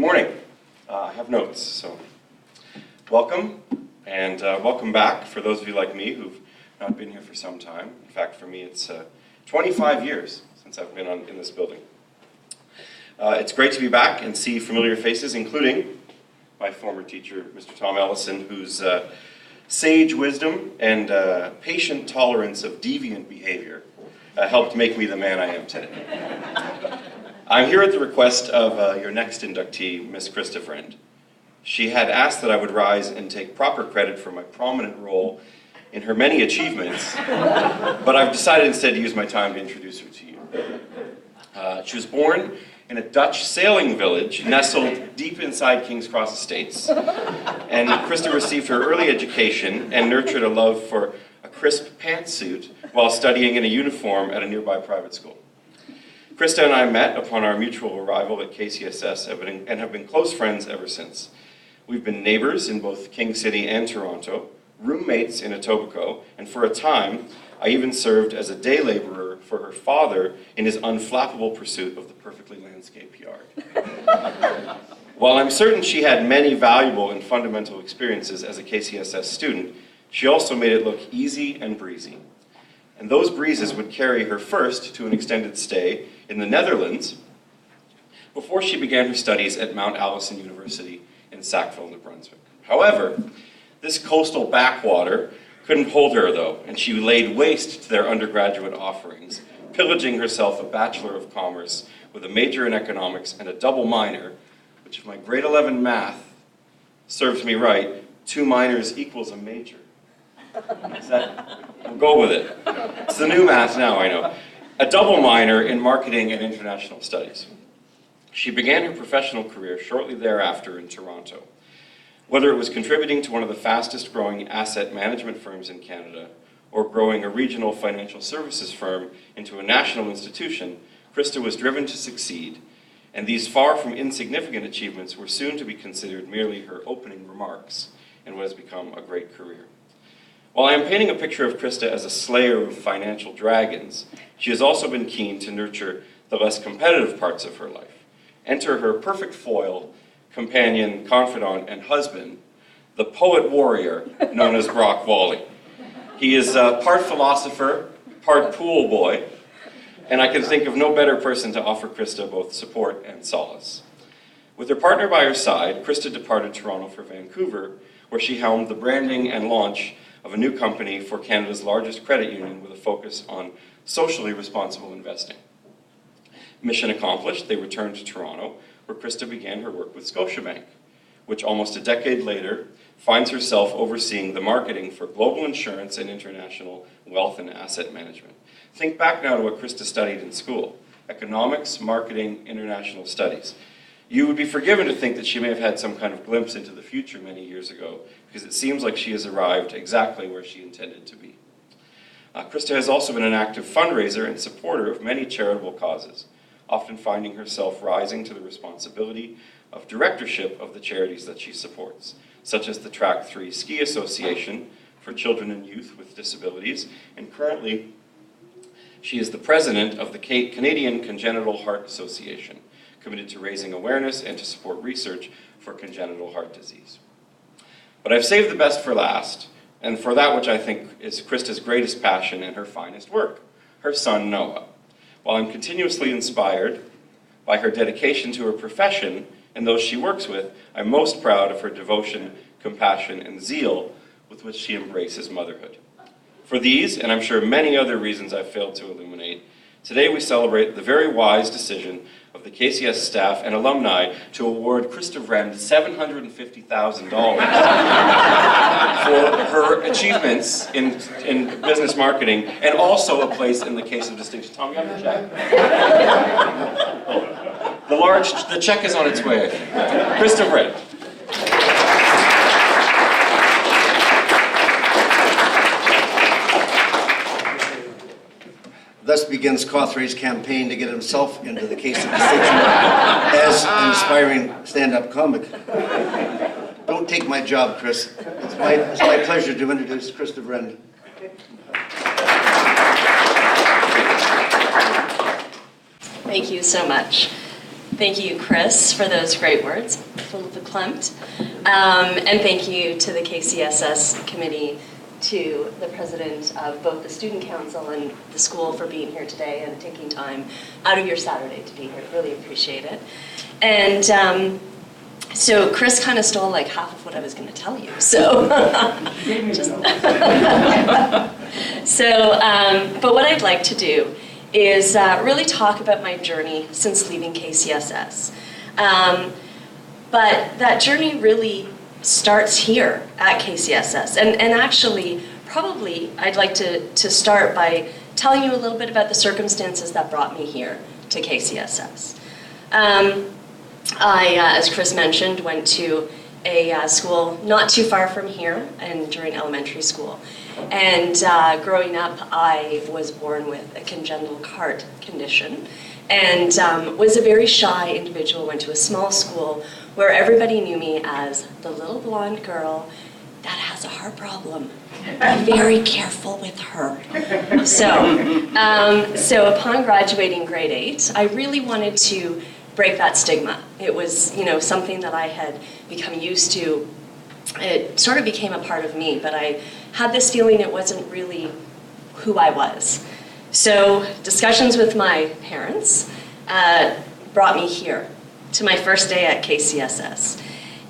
morning. I have notes, so welcome, and welcome back for those of you like me who've not been here for some time. In fact, for me, it's 25 years since I've been in this building. It's great to be back and see familiar faces, including my former teacher, Mr. Tom Ellison, whose sage wisdom and patient tolerance of deviant behavior helped make me the man I am today. I'm here at the request of your next inductee, Miss Krista Vriend. She had asked that I would rise and take proper credit for my prominent role in her many achievements, but I've decided instead to use my time to introduce her to you. She was born in a Dutch sailing village nestled deep inside King's Cross Estates, and Krista received her early education and nurtured a love for a crisp pantsuit while studying in a uniform at a nearby private school. Krista and I met upon our mutual arrival at KCSS and have been close friends ever since. We've been neighbors in both King City and Toronto, roommates in Etobicoke, and for a time, I even served as a day laborer for her father in his unflappable pursuit of the perfectly landscaped yard. While I'm certain she had many valuable and fundamental experiences as a KCSS student, she also made it look easy and breezy. And those breezes would carry her first to an extended stay in the Netherlands before she began her studies at Mount Allison University in Sackville, New Brunswick. However, this coastal backwater couldn't hold her, though, and she laid waste to their undergraduate offerings, pillaging herself a Bachelor of Commerce with a major in economics and a double minor, which if my grade 11 math serves me right, 2 minors equals a major. We'll go with it. It's the new math now, I know. A double minor in marketing and international studies. She began her professional career shortly thereafter in Toronto. Whether it was contributing to one of the fastest growing asset management firms in Canada or growing a regional financial services firm into a national institution, Krista was driven to succeed, and these far from insignificant achievements were soon to be considered merely her opening remarks in what has become a great career. While I am painting a picture of Krista as a slayer of financial dragons, she has also been keen to nurture the less competitive parts of her life. Enter her perfect foil, companion, confidant, and husband, the poet warrior known as Brock Wally. He is part philosopher, part pool boy, and I can think of no better person to offer Krista both support and solace. With her partner by her side, Krista departed Toronto for Vancouver, where she helmed the branding and launch of a new company for Canada's largest credit union with a focus on socially responsible investing. Mission accomplished, they returned to Toronto, where Krista began her work with Scotiabank, which almost a decade later finds herself overseeing the marketing for global insurance and international wealth and asset management. Think back now to what Krista studied in school: economics, marketing, international studies. You would be forgiven to think that she may have had some kind of glimpse into the future many years ago, because it seems like she has arrived exactly where she intended to be. Krista has also been an active fundraiser and supporter of many charitable causes, often finding herself rising to the responsibility of directorship of the charities that she supports, such as the Track 3 Ski Association for Children and Youth with Disabilities, and currently she is the president of the Canadian Congenital Heart Association, committed to raising awareness and to support research for congenital heart disease. But I've saved the best for last, and for that which I think is Krista's greatest passion and her finest work, her son Noah. While I'm continuously inspired by her dedication to her profession and those she works with, I'm most proud of her devotion, compassion, and zeal with which she embraces motherhood. For these, and I'm sure many other reasons I've failed to illuminate, today we celebrate the very wise decision of the KCS staff and alumni to award Krista Vriend $750,000 for her achievements in business marketing, and also a place in the case of distinction. Tom, you have the check? The check is on its way. Krista Vriend. Thus begins Cawthrade's campaign to get himself into the case of distinction as an aspiring stand-up comic. Don't take my job, Chris. It's my pleasure to introduce Krista Vriend. Thank you so much. Thank you, Chris, for those great words, full of verklempt. And thank you to the KCSS committee, to the president of both the student council and the school for being here today and taking time out of your Saturday to be here. Really appreciate it. And so Chris kind of stole like half of what I was going to tell you. So, but what I'd like to do is really talk about my journey since leaving KCSS. But that journey really starts here at KCSS. And actually, probably I'd like to start by telling you a little bit about the circumstances that brought me here to KCSS. I, as Chris mentioned, went to a school not too far from here and during elementary school. And growing up, I was born with a congenital heart condition and was a very shy individual, went to a small school where everybody knew me as the little blonde girl that has a heart problem. Be very careful with her. So upon graduating grade 8, I really wanted to break that stigma. It was, something that I had become used to. It sort of became a part of me, but I had this feeling it wasn't really who I was. So discussions with my parents brought me here to my first day at KCSS.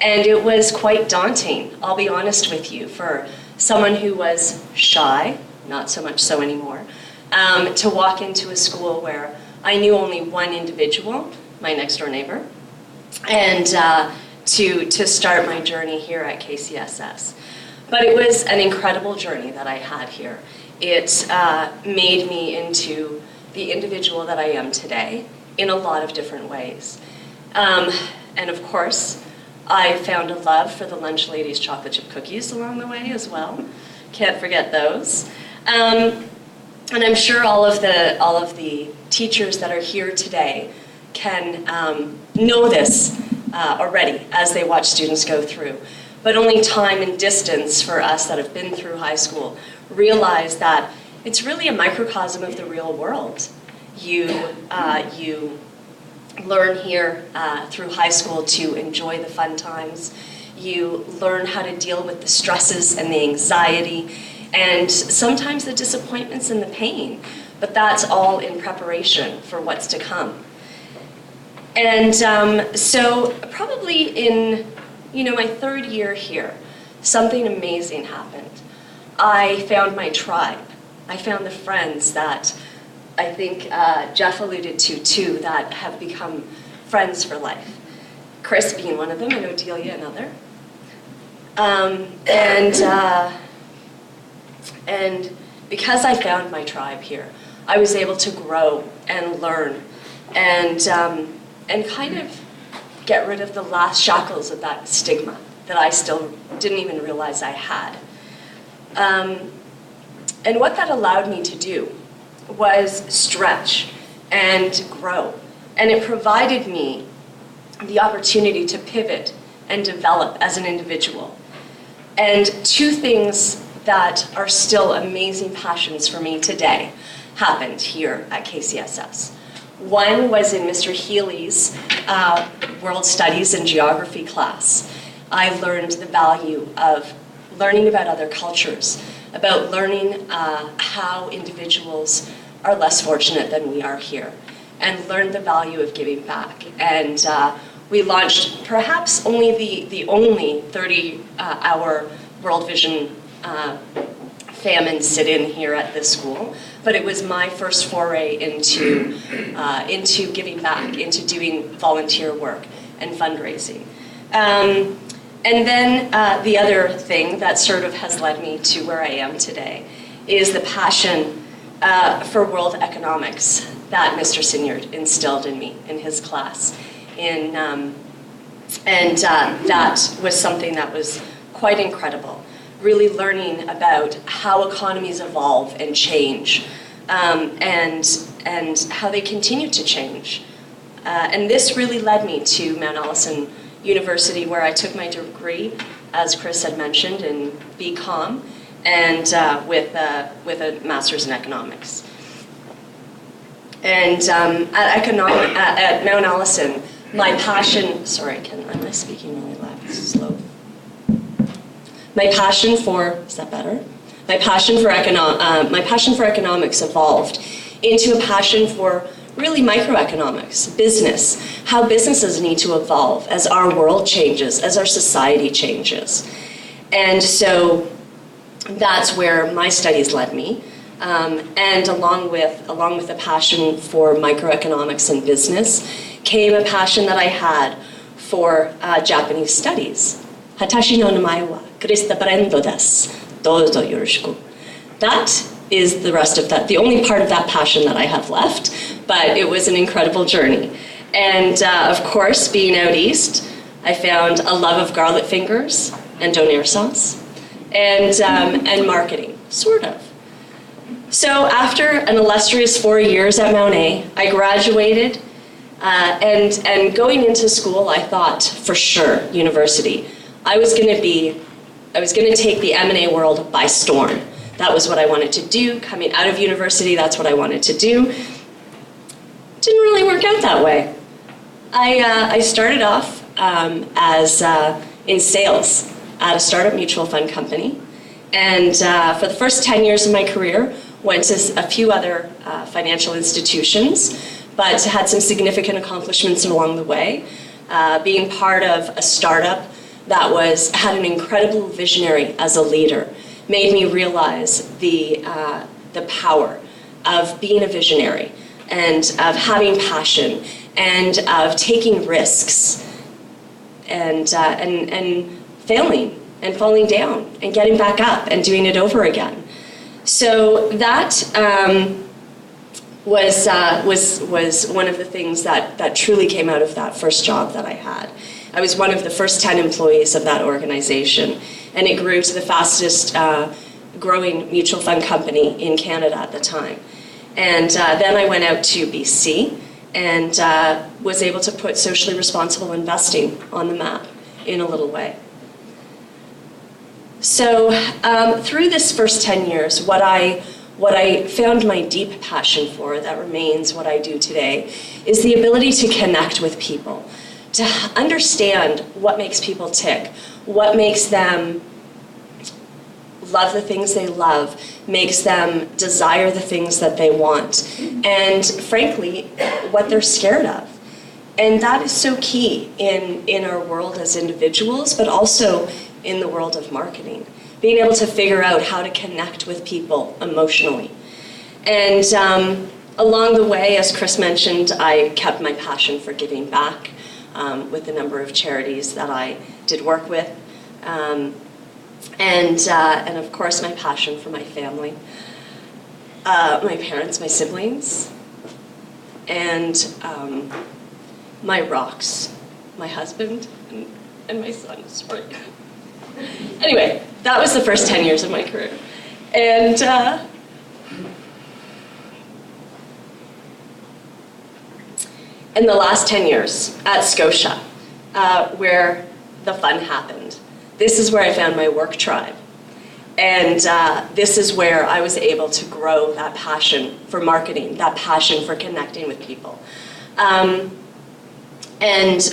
And it was quite daunting, I'll be honest with you, for someone who was shy, not so much so anymore, to walk into a school where I knew only one individual, my next door neighbor, and to start my journey here at KCSS. But it was an incredible journey that I had here. It made me into the individual that I am today in a lot of different ways. And of course, I found a love for the Lunch Lady's chocolate chip cookies along the way as well. Can't forget those. And I'm sure all of the teachers that are here today can know this already as they watch students go through. But only time and distance for us that have been through high school realize that it's really a microcosm of the real world. You learn here through high school to enjoy the fun times. You learn how to deal with the stresses and the anxiety and sometimes the disappointments and the pain. But that's all in preparation for what's to come. And so probably in my third year here, something amazing happened. I found my tribe. I found the friends that I think Jeff alluded to too, that have become friends for life. Chris being one of them, and Odelia another. And because I found my tribe here, I was able to grow and learn and kind of get rid of the last shackles of that stigma that I still didn't even realize I had. And what that allowed me to do was stretch and grow. And it provided me the opportunity to pivot and develop as an individual. And two things that are still amazing passions for me today happened here at KCSS. One was in Mr. Healy's World Studies and Geography class. I learned the value of learning about other cultures, about learning how individuals are less fortunate than we are here, and learned the value of giving back. And we launched perhaps only the only 30-hour World Vision famine sit-in here at this school, but it was my first foray into giving back, into doing volunteer work and fundraising. And then the other thing that sort of has led me to where I am today is the passion for world economics that Mr. Sinyard instilled in me in his class. And that was something that was quite incredible. Really learning about how economies evolve and change, and how they continue to change. And this really led me to Mount Allison University, where I took my degree, as Chris had mentioned, in BCom, and with a master's in economics. And at Mount Allison, my passion, sorry, am I speaking really loud? Slow. My passion for, is that better? My passion for economics evolved into a passion for really microeconomics, business, how businesses need to evolve as our world changes, as our society changes. And so that's where my studies led me. And along with a passion for microeconomics and business came a passion that I had for Japanese studies. Hatashi no namae wa Krista Vriend desu. Dozo yoroshiku. That is the rest of that, the only part of that passion that I have left, but it was an incredible journey. And of course, being out east, I found a love of garlic fingers and donair sauce and marketing, sort of. So after an illustrious 4 years at Mount A, I graduated, and going into school, I thought for sure, university, I was going to take the M&A world by storm. That was what I wanted to do. Coming out of university, that's what I wanted to do. Didn't really work out that way. I started off in sales at a startup mutual fund company, and for the first 10 years of my career, went to a few other financial institutions, but had some significant accomplishments along the way. Being part of a startup that had an incredible visionary as a leader made me realize the power of being a visionary and of having passion and of taking risks and failing and falling down and getting back up and doing it over again. So that was one of the things that truly came out of that first job that I had. I was one of the first 10 employees of that organization, and it grew to the fastest growing mutual fund company in Canada at the time. And then I went out to BC and was able to put socially responsible investing on the map in a little way. So through this first 10 years, what I found my deep passion for, that remains what I do today, is the ability to connect with people, to understand what makes people tick, what makes them love the things they love, makes them desire the things that they want, and frankly, what they're scared of. And that is so key in our world as individuals, but also in the world of marketing. Being able to figure out how to connect with people emotionally. And along the way, as Chris mentioned, I kept my passion for giving back with the number of charities that I did work with. And of course, my passion for my family, my parents, my siblings, and my rocks, my husband, and my son, sorry. Anyway, that was the first 10 years of my career. And in the last 10 years at Scotia, where the fun happened, this is where I found my work tribe. And this is where I was able to grow that passion for marketing, that passion for connecting with people. And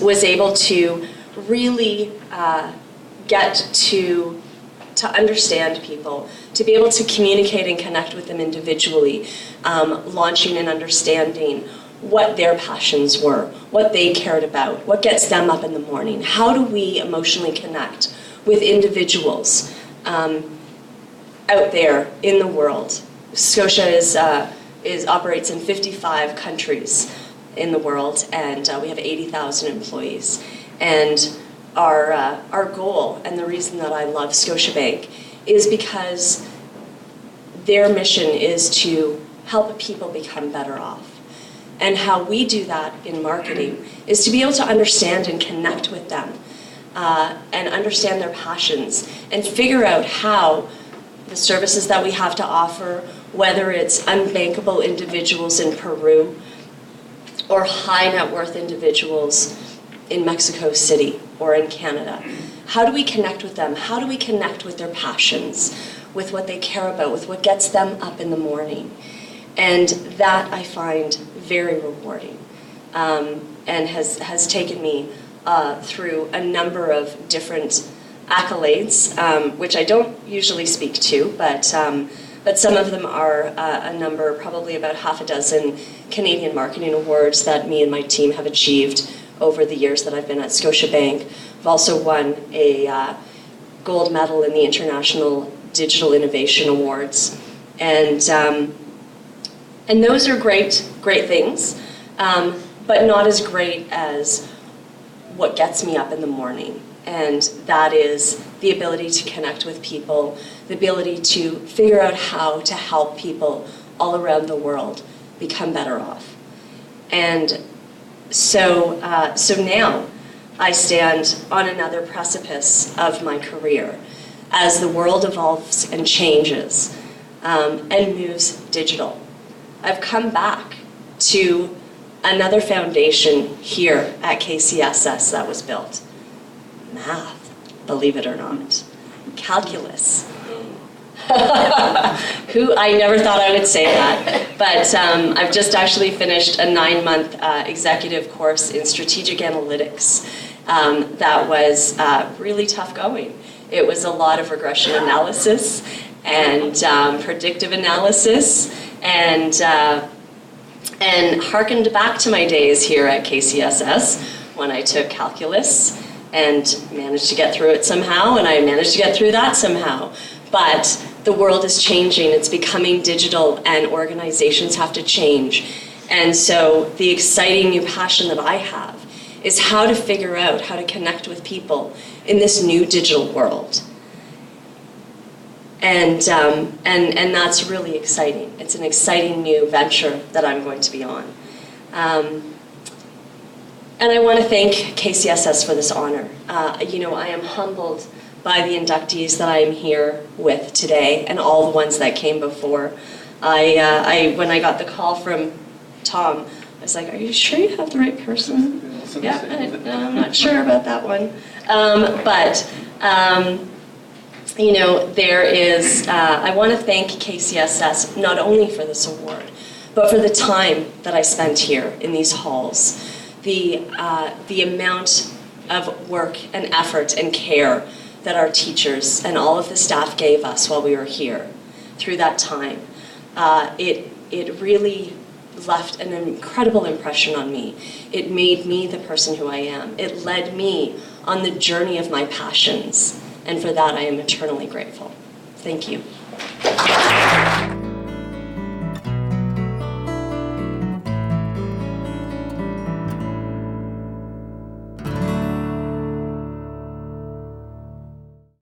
was able to really get to understand people, to be able to communicate and connect with them individually, launching and understanding what their passions were, what they cared about, what gets them up in the morning. How do we emotionally connect with individuals out there in the world? Scotia operates in 55 countries in the world, and we have 80,000 employees. And our goal, and the reason that I love Scotiabank, is because their mission is to help people become better off. And how we do that in marketing is to be able to understand and connect with them and understand their passions and figure out how the services that we have to offer, whether it's unbankable individuals in Peru or high net worth individuals in Mexico City or in Canada, how do we connect with them? How do we connect with their passions, with what they care about, with what gets them up in the morning? And that I find very rewarding. and has taken me through a number of different accolades, which I don't usually speak to, but some of them are a number, probably about half a dozen Canadian marketing awards that me and my team have achieved over the years that I've been at Scotiabank. I've also won a gold medal in the International Digital Innovation Awards, and those are great things, but not as great as what gets me up in the morning, and that is the ability to connect with people, the ability to figure out how to help people all around the world become better off. And so now I stand on another precipice of my career as the world evolves and changes and moves digital. I've come back to another foundation here at KCSS that was built. Math, believe it or not. Calculus. Who, I never thought I would say that, but I've just actually finished a 9-month executive course in strategic analytics that was really tough going. It was a lot of regression analysis and predictive analysis, and harkened back to my days here at KCSS when I took calculus and managed to get through it somehow, and I managed to get through that somehow. But the world is changing, it's becoming digital, and organizations have to change. And so the exciting new passion that I have is how to figure out how to connect with people in this new digital world. And that's really exciting. It's an exciting new venture that I'm going to be on. And I want to thank KCSS for this honor. You know, I am humbled by the inductees that I am here with today and all the ones that came before. When I got the call from Tom, I was like, are you sure you have the right person? Yeah, I'm not sure about that one. You know, there is, I want to thank KCSS not only for this award, but for the time that I spent here in these halls. The amount of work and effort and care that our teachers and all of the staff gave us while we were here through that time. It really left an incredible impression on me. It made me the person who I am. It led me on the journey of my passions, and for that I am eternally grateful. Thank you.